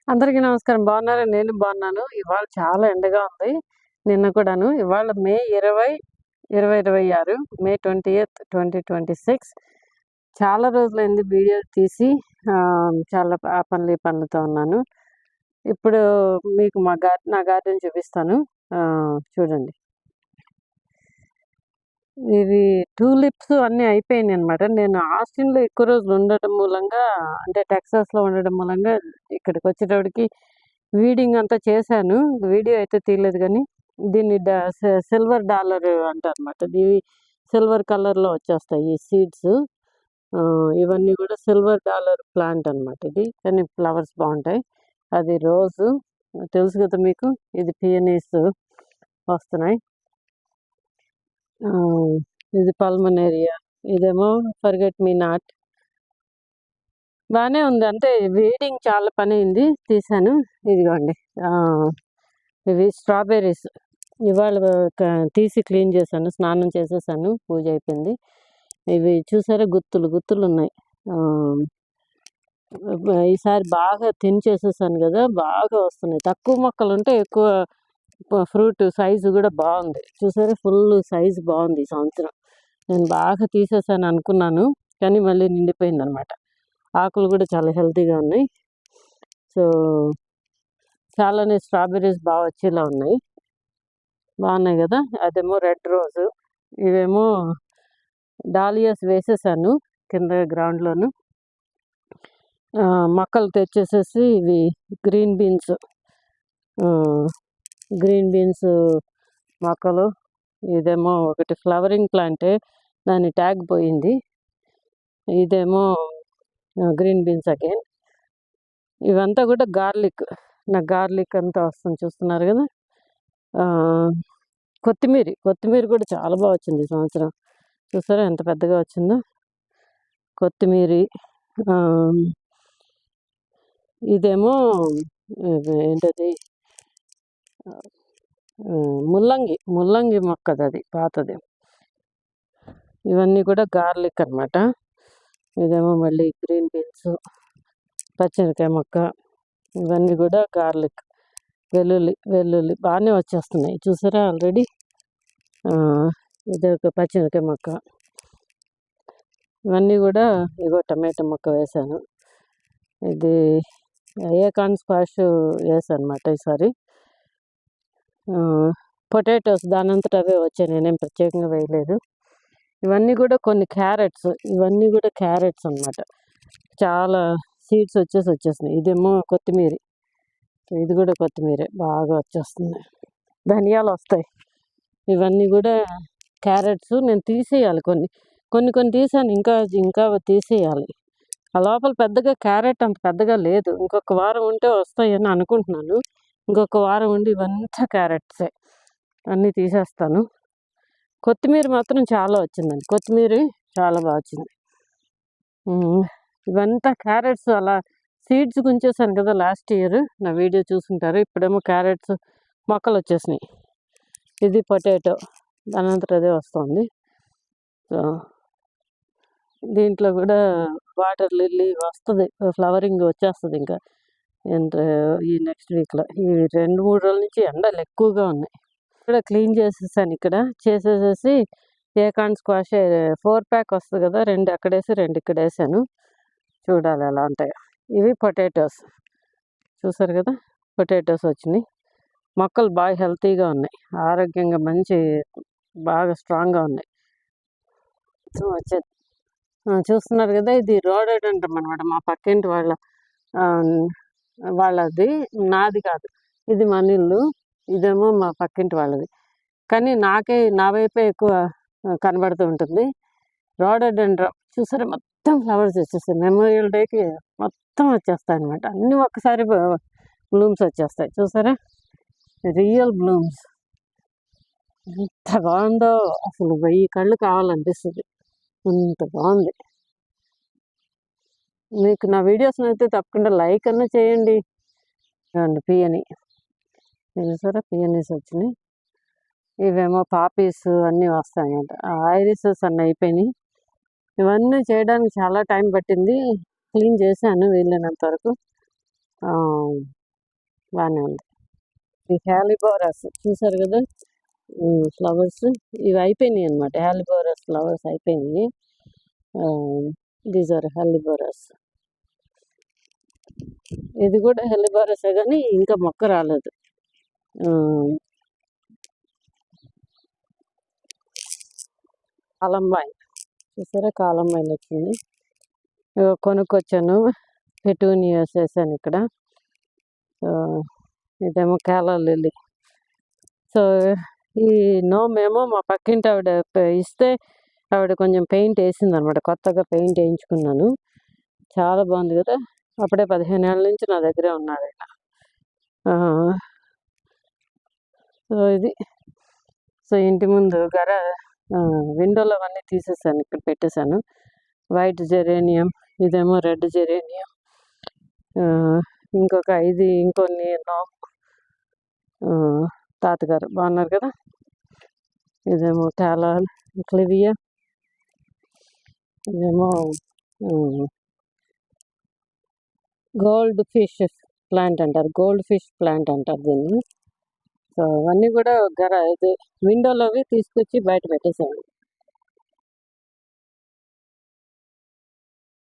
అందరికీ నమస్కారం. బాగున్నారా? నేను బాగున్నాను. ఇవాళ చాలా ఎండగా ఉంది. నిన్న కూడాను. ఇవాళ మే 20, 2026 మే 20థ్ 2026. చాలా రోజులైంది వీడియో తీసి. చాలా ఆ పనులు, ఈ పనులతో ఉన్నాను. ఇప్పుడు మీకు నా గార్డెన్ చూపిస్తాను. చూడండి. ఇవి టూలిప్స్ అన్నీ అయిపోయినాయి అనమాట. నేను ఆస్టిన్‌లో ఎక్కువ రోజులు ఉండటం మూలంగా, అంటే టెక్సాస్‌లో ఉండడం మూలంగా ఇక్కడికి వచ్చేటప్పటికి వీడింగ్ అంతా చేశాను. వీడియో అయితే తీయలేదు కానీ దీన్ని సిల్వర్ డాలర్ అంటారనమాట. ఇవి సిల్వర్ కలర్‌లో వచ్చేస్తాయి ఈ సీడ్స్. ఇవన్నీ కూడా సిల్వర్ డాలర్ ప్లాంట్ అనమాట ఇది. కానీ ఫ్లవర్స్ బాగుంటాయి. అది రోజు తెలుసు కదా మీకు. ఇది పియనీస్ వస్తున్నాయి. ఇది పల్మనేరియా, ఇదేమో ఫర్గెట్ మీ నాట్. బాగానే ఉంది. అంటే వీడింగ్ చాలా పని అయింది, తీసాను. ఇదిగోండి, ఇవి స్ట్రాబెర్రీస్. ఇవాళ తీసి క్లీన్ చేశాను, స్నానం చేసేసాను, పూజ అయిపోయింది. ఇవి చూసారా, గుత్తులు ఉన్నాయి. ఈసారి బాగా చేసేసాను కదా, బాగా వస్తున్నాయి. తక్కువ మొక్కలు ఉంటే ఎక్కువ ఫ్రూట్ సైజు కూడా బాగుంది. చూసారా, ఫుల్ సైజు బాగుంది ఈ సంవత్సరం. నేను బాగా తీసేసాను అనుకున్నాను, కానీ మళ్ళీ నిండిపోయింది అనమాట. ఆకులు కూడా చాలా హెల్తీగా ఉన్నాయి. సో చాలానే స్ట్రాబెర్రీస్ బాగా వచ్చేలా ఉన్నాయి. బాగున్నాయి కదా. అదేమో రెడ్ రోజు, ఇవేమో డాలియాస్ వేసేసాను కింద గ్రౌండ్లోను. మొక్కలు తెచ్చేసేసి ఇవి గ్రీన్ బీన్స్ మొక్కలు. ఇదేమో ఒకటి ఫ్లవరింగ్ ప్లాంటే, దాని ట్యాగ్ పోయింది. ఇదేమో గ్రీన్ బీన్స్ అగైన్. ఇవంతా కూడా గార్లిక్. నాకు గార్లిక్ అంతా వస్తుంది, చూస్తున్నారు కదా. కొత్తిమీర కూడా చాలా బాగా వచ్చింది ఈ సంవత్సరం. చూసారా ఎంత పెద్దగా వచ్చిందో కొత్తిమీర. ఇదేమో ఏంటది, ముల్లంగి మొక్కది, అది పాతది. ఇవన్నీ కూడా గార్లిక్ అనమాట. ఇదేమో మళ్ళీ గ్రీన్ బీన్స్, పచ్చిమిరకాయ మొక్క. ఇవన్నీ కూడా గార్లిక్. వెల్లుల్లి బాగానే వచ్చేస్తున్నాయి, చూసారా ఆల్రెడీ. ఇది ఒక పచ్చిమిరకాయ మొక్క. ఇవన్నీ కూడా ఇగో టమాటో మొక్క వేసాను. ఇది ఏకాన్ స్క్వాష్ వేసాను అనమాట ఈసారి. పొటాటోస్ దానంతట అవే వచ్చాయి, నేనేం ప్రత్యేకంగా వేయలేదు. ఇవన్నీ కూడా కొన్ని క్యారెట్స్. ఇవన్నీ కూడా క్యారెట్స్ అనమాట. చాలా సీడ్స్ వచ్చేసినాయి. ఇదేమో కొత్తిమీర. ఇది కూడా కొత్తిమీరే, బాగా వచ్చేస్తుంది. ధనియాలు వస్తాయి. ఇవన్నీ కూడా క్యారెట్స్. నేను తీసేయాలి కొన్ని తీసాను, ఇంకా తీసేయాలి. ఆ లోపల పెద్దగా క్యారెట్ అంత పెద్దగా లేదు. ఇంకొక వారం ఉంటే వస్తాయని అనుకుంటున్నాను. ఇంకొక వారం ఉండి ఇవంతా క్యారెట్సే, అన్నీ తీసేస్తాను. కొత్తిమీర మాత్రం చాలా వచ్చిందండి. కొత్తిమీర చాలా బాగా వచ్చింది. ఇవంతా క్యారెట్స్. అలా సీడ్స్ గుంచేసాను కదా లాస్ట్ ఇయర్, నా వీడియో చూసుకుంటారు. ఇప్పుడేమో క్యారెట్స్ మొక్కలు వచ్చేసినాయి. ఇది పొటాటో, దానంతట అదే వస్తుంది. సో దీంట్లో కూడా వాటర్ లిల్లీ వస్తుంది, ఫ్లవరింగ్ వచ్చేస్తుంది ఇంకా ఈ నెక్స్ట్ వీక్లో. ఈ 2-3 రోజుల నుంచి ఎండలు ఎక్కువగా ఉన్నాయి. ఇక్కడ క్లీన్ చేసేసాను. ఇక్కడ చేసేసేసి ఏకాన్ స్క్వాష్ 4 ప్యాక్ వస్తుంది కదా, 2 అక్కడేసి 2 ఇక్కడ వేసాను. చూడాలి ఎలా ఉంటాయో. ఇవి పొటాటోస్, చూసారు కదా. పొటాటోస్ వచ్చినాయి. మొక్కలు బాగా హెల్తీగా ఉన్నాయి, ఆరోగ్యంగా బాగా స్ట్రాంగ్గా ఉన్నాయి. వచ్చేది చూస్తున్నారు కదా. ఇది రోడోడెండ్రమ్ అనమాట, మా పక్కింటి వాళ్ళది, నాది కాదు. ఇది మన ఇల్లు, ఇదేమో మా పక్కింటి వాళ్ళది. కానీ నా వైపే ఎక్కువ కనబడుతూ ఉంటుంది. రోడోడెండ్రమ్ చూసారా, మొత్తం ఫ్లవర్స్ వచ్చేస్తాయి. మెమోరియల్ డేకి మొత్తం వచ్చేస్తాయి అనమాట. అన్నీ ఒక్కసారి బ్లూమ్స్ వచ్చేస్తాయి, చూసారా. Real blooms. ఎంత బాగుందో అసలు, 1000 కళ్ళు కావాలనిపిస్తుంది, అంత బాగుంది. మీకు నా వీడియోస్ అయితే తప్పకుండా లైక్ అన్నా చేయండి. పియని చూసారా, పియనీస్ వచ్చినాయి. ఇవేమో పాపీస్ అన్నీ వస్తాయంట. ఐరిసెస్ అన్నీ అయిపోయినాయి. ఇవన్నీ చేయడానికి చాలా టైం పట్టింది. క్లీన్ చేశాను వీలైనంత వరకు. ఆ, బాగానే ఉంది. ఈ హ్యాలిబోరాస్ చూసారు కదా, ఫ్లవర్స్ ఇవి అయిపోయినాయి అనమాట. హ్యాలిబోరాస్ ఫ్లవర్స్ అయిపోయినాయి. These are hellebores. ఇది కూడా హెల్లిబోరసే కానీ ఇంకా మొక్క రాలేదు. కాలంబాయ్ చూసారా, కాలంబాయ్ వచ్చింది. కొనుక్కొచ్చాను. పెటూనియాస్ వేసాను ఇక్కడ. ఇదేమో కేరళ లిల్లీ. సో ఈ నోమేమో మా పక్కింటి ఆవిడ ఇస్తే ఆవిడ కొంచెం పెయింట్ వేసింది అనమాట. కొత్తగా పెయింట్ వేయించుకున్నాను. చాలా బాగుంది కదా. అప్పుడే 15 ఏళ్ళ నుంచి నా దగ్గరే ఉన్నాడు ఆయన. సో ఇది, సో ఇంటి ముందు విండోలో అవన్నీ తీసేసాను, ఇక్కడ పెట్టేశాను. వైట్ జెరేనియం, ఇదేమో రెడ్ జెరేనియం, ఇంకొక ఇంకొన్ని తాతగారు బాగున్నారు కదా. ఇదేమో టాలాల్ క్లివియా, ఇదేమో గోల్డ్ ఫిష్ ప్లాంట్ అంటారు. గోల్డ్ ఫిష్ ప్లాంట్ అంటారు దీన్ని. సో అవన్నీ కూడా ఇది విండోలోవి తీసుకొచ్చి బయట పెట్టేసాను.